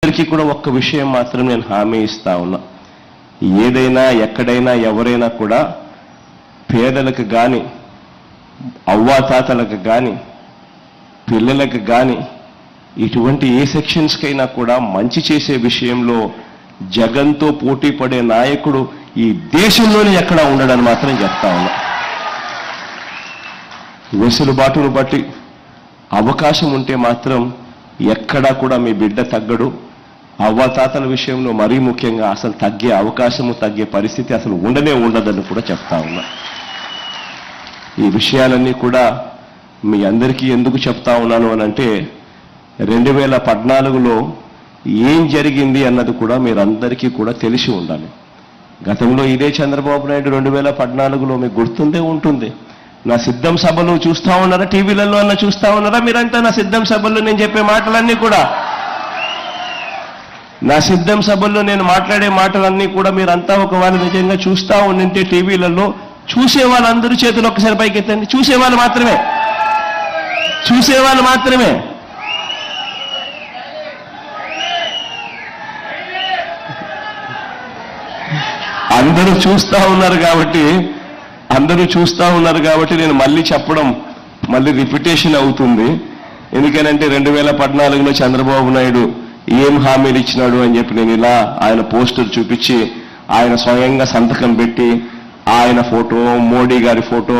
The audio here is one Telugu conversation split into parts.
అందరికీ కూడా ఒక్క విషయం మాత్రం నేను హామీ ఇస్తా ఉన్నా. ఏదైనా ఎక్కడైనా ఎవరైనా కూడా పేదలకు కానీ అవ్వాతాతలకు కానీ పిల్లలకు కానీ ఇటువంటి ఏ సెక్షన్స్కైనా కూడా మంచి చేసే విషయంలో జగన్తో పోటీ పడే నాయకుడు ఈ దేశంలోనే ఎక్కడా ఉండడని మాత్రం చెప్తా ఉన్నా. వెసులుబాటును బట్టి అవకాశం ఉంటే మాత్రం ఎక్కడా కూడా మీ బిడ్డ తగ్గడు. అవ్వాతాతల విషయంలో మరీ ముఖ్యంగా అసలు తగ్గే అవకాశము తగ్గే పరిస్థితి అసలు ఉండదని కూడా చెప్తా ఉన్నా. ఈ విషయాలన్నీ కూడా మీ అందరికీ ఎందుకు చెప్తా ఉన్నాను అనంటే 2014లో ఏం జరిగింది అన్నది కూడా మీరందరికీ కూడా తెలిసి ఉండాలి. గతంలో ఇదే చంద్రబాబు నాయుడు 2014లో మీకు గుర్తుండే ఉంటుంది. నా సిద్ధం సభలు చూస్తా ఉన్నారా, టీవీలలో అన్న చూస్తా ఉన్నారా మీరంతా? నా సిద్ధం సభల్లో నేను చెప్పే మాటలన్నీ కూడా, నా సిద్ధం సభల్లో నేను మాట్లాడే మాటలన్నీ కూడా మీరంతా ఒకవేళ నిజంగా చూస్తా ఉండింటే టీవీలలో, చూసే వాళ్ళందరూ చేతులు ఒక్కసారి పైకి ఎత్తండి. చూసేవాళ్ళు మాత్రమే. అందరూ చూస్తా ఉన్నారు కాబట్టి నేను మళ్ళీ చెప్పడం మళ్ళీ రిపిటేషన్ అవుతుంది. ఎందుకనంటే 2014లో చంద్రబాబు నాయుడు ఏం హామీలు ఇచ్చినాడు అని చెప్పి నేను ఇలా ఆయన పోస్టర్ చూపించి ఆయన స్వయంగా సంతకం పెట్టి ఆయన ఫోటో, మోడీ గారి ఫోటో,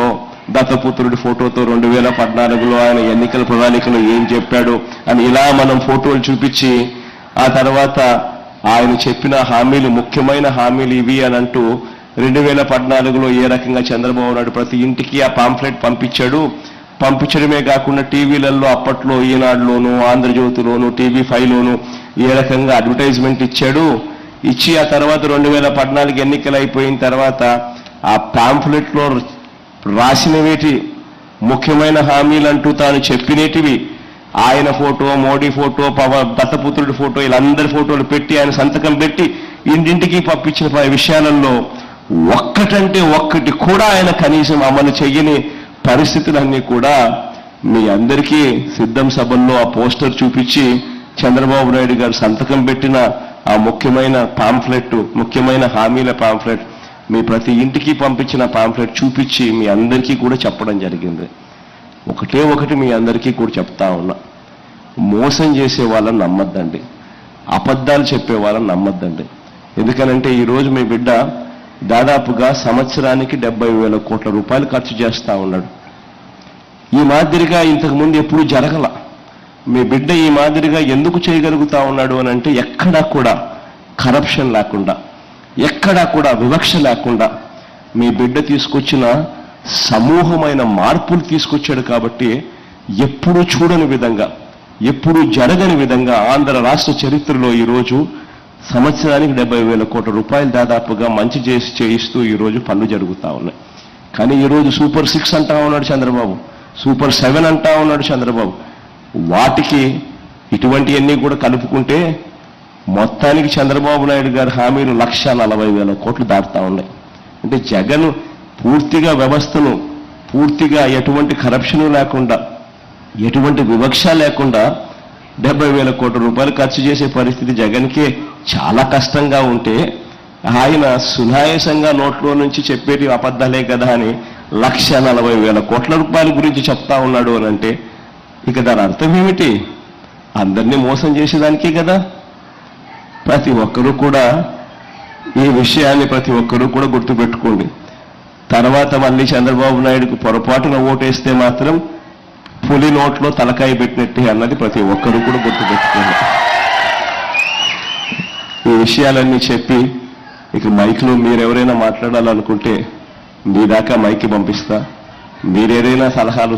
దత్తపుత్రుడి ఫోటోతో 2014లో ఆయన ఎన్నికల ప్రణాళికలో ఏం చెప్పాడు అని ఇలా మనం ఫోటోలు చూపించి ఆ తర్వాత ఆయన చెప్పిన హామీలు, ముఖ్యమైన హామీలు ఇవి అని అంటూ 2014లో ఏ రకంగా చంద్రబాబు నాయుడు ప్రతి ఇంటికి ఆ పాంఫ్లెట్ పంపించడమే కాకుండా టీవీలలో అప్పట్లో ఈనాడులోను, ఆంధ్రజ్యోతిలోను, TV5లోను ఏ రకంగా అడ్వర్టైజ్మెంట్ ఇచ్చి ఆ తర్వాత 2014 ఎన్నికలు అయిపోయిన తర్వాత ఆ పాంఫ్లెట్లో రాసినవేటి ముఖ్యమైన హామీలంటూ తాను చెప్పినేటివి ఆయన ఫోటో, మోడీ ఫోటో, దత్తపుత్రుడి ఫోటో, వీళ్ళందరి ఫోటోలు పెట్టి ఆయన సంతకం పెట్టి ఇంటింటికి పంపించిన విషయాలలో ఒక్కటంటే ఒక్కటి కూడా ఆయన కనీసం అమలు చెయ్యని పరిస్థితులన్నీ కూడా మీ అందరికీ సిద్ధం సభల్లో ఆ పోస్టర్ చూపించి చంద్రబాబు నాయుడు గారు సంతకం పెట్టిన ఆ ముఖ్యమైన పాంఫ్లెట్, ముఖ్యమైన హామీల పాంఫ్లెట్, మీ ప్రతి ఇంటికి పంపించిన పాంఫ్లెట్ చూపించి మీ అందరికీ కూడా చెప్పడం జరిగింది. ఒకటి మీ అందరికీ కూడా చెప్తా ఉన్నా, మోసం చేసే వాళ్ళని నమ్మద్దండి, అబద్ధాలు చెప్పే వాళ్ళని నమ్మద్దండి. ఎందుకనంటే ఈరోజు మీ బిడ్డ దాదాపుగా సంవత్సరానికి 70,000 కోట్ల రూపాయలు ఖర్చు చేస్తా ఉన్నాడు. ఈ మాదిరిగా ఇంతకుముందు ఎప్పుడూ జరగల. మీ బిడ్డ ఈ మాదిరిగా ఎందుకు చేయగలుగుతా ఉన్నాడు అనంటే ఎక్కడా కూడా కరప్షన్ లేకుండా, ఎక్కడా కూడా వివక్ష లేకుండా మీ బిడ్డ తీసుకొచ్చిన సమూహమైన మార్పులు తీసుకొచ్చాడు. కాబట్టి ఎప్పుడూ చూడని విధంగా, ఎప్పుడూ జరగని విధంగా ఆంధ్ర రాష్ట్ర చరిత్రలో ఈరోజు సంవత్సరానికి 70,000 కోట్ల రూపాయలు దాదాపుగా మంచి చేయిస్తూ ఈరోజు పనులు జరుగుతూ ఉన్నాయి. కానీ ఈరోజు సూపర్ 6 అంటా ఉన్నాడు చంద్రబాబు, సూపర్ 7 అంటా ఉన్నాడు చంద్రబాబు. వాటికి ఇటువంటివన్నీ కూడా కలుపుకుంటే మొత్తానికి చంద్రబాబు నాయుడు గారి హామీలు 1,40,000 కోట్లు దాటుతా ఉన్నాయి. అంటే జగన్ పూర్తిగా వ్యవస్థను పూర్తిగా ఎటువంటి కరప్షను లేకుండా, ఎటువంటి వివక్ష లేకుండా 70,000 కోట్ల రూపాయలు ఖర్చు చేసే పరిస్థితి జగన్కే చాలా కష్టంగా ఉంటే ఆయన సునాయాసంగా నోట్లో నుంచి చెప్పేటి అబద్ధాలే కదా అని 1,40,000 కోట్ల రూపాయల గురించి చెప్తా ఉన్నాడు అని అంటే ఇక దాని అర్థం ఏమిటి? అందరినీ మోసం చేసేదానికే కదా. ప్రతి ఒక్కరూ కూడా ఈ విషయాన్ని గుర్తుపెట్టుకోండి. తర్వాత మళ్ళీ చంద్రబాబు నాయుడుకు పొరపాటున ఓటేస్తే మాత్రం పులి నోట్లో తలకాయ పెట్టినట్టే అన్నది ప్రతి ఒక్కరూ కూడా గుర్తుపెట్టుకోండి. ఈ విషయాలన్నీ చెప్పి ఇక మైక్లో మీరెవరైనా మాట్లాడాలనుకుంటే మీ దాకా మైక్ పంపిస్తా. మీరేదైనా సలహాలు